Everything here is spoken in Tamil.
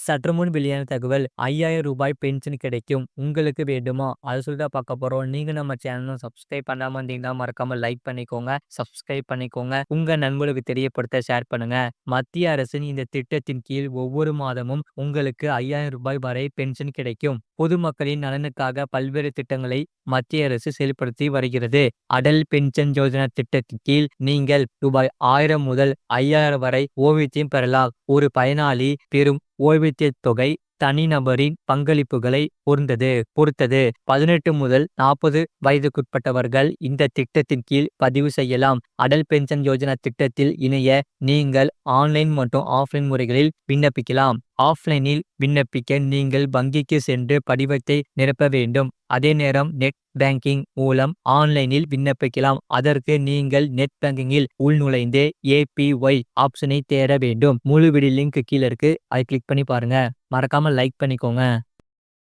சற்று முன் வெளியான தகவல் ரூ. 5000 பென்ஷன் கிடைக்கும். உங்களுக்கு வேண்டுமா? அத சொல்லி தான் பார்க்க போறோம். நீங்க நம்ம சேனல சப்ஸ்கிரைப் பண்ணாம இருந்தீங்கன்னா, மறக்காம லைக் பண்ணிக்கோங்க. சப்ஸ்கிரைப் பண்ணிக்கோங்க. உங்க நண்பர்களுக்கு தெரியப்படுத்த ஷேர் பண்ணுங்க. மத்திய அரசின் இந்த திட்டத்தின் கீழ் ஒவ்வொரு மாதமும் உங்களுக்கு ரூ. 5000 வரை பென்ஷன் கிடைக்கும். பொதுமக்களின் நலனுக்காக பல்வேறு திட்டங்களை மத்திய அரசு செயல்படுத்தி வருகிறது. அடல் பென்ஷன் யோஜனா திட்டத்தின் கீழ் நீங்கள் ரூ. 1000 முதல் 5000 வரை ஓய்வூதியம் பெறலாம். ஒரு பயனாளி பெறும் ஓய்வூதியத் தொகை தனிநபரின் பங்களிப்புகளை பொறுத்தது. 18 முதல் 40 வயதுக்குட்பட்டவர்கள் இந்த திட்டத்தின் கீழ் பதிவு செய்யலாம். அடல் பென்ஷன் யோஜனா திட்டத்தில் இணைய நீங்கள் ஆன்லைன் மற்றும் ஆஃப்லைன் முறைகளில் விண்ணப்பிக்கலாம். ஆஃப்லைனில் விண்ணப்பிக்க நீங்கள் வங்கிக்கு சென்று படிவத்தை நிரப்ப வேண்டும். அதே நேரம் நெட் பேங்கிங் மூலம் ஆன்லைனில் விண்ணப்பிக்கலாம். அதற்கு நீங்கள் நெட் பேங்கிங்கில் உள்நுழைந்து APY ஆப்ஷனை தேட வேண்டும். முழு வீடியோ லிங்க் கீழே இருக்கு. அதை கிளிக் பண்ணி பாருங்க. மறக்காம லைக் பண்ணிக்கோங்க.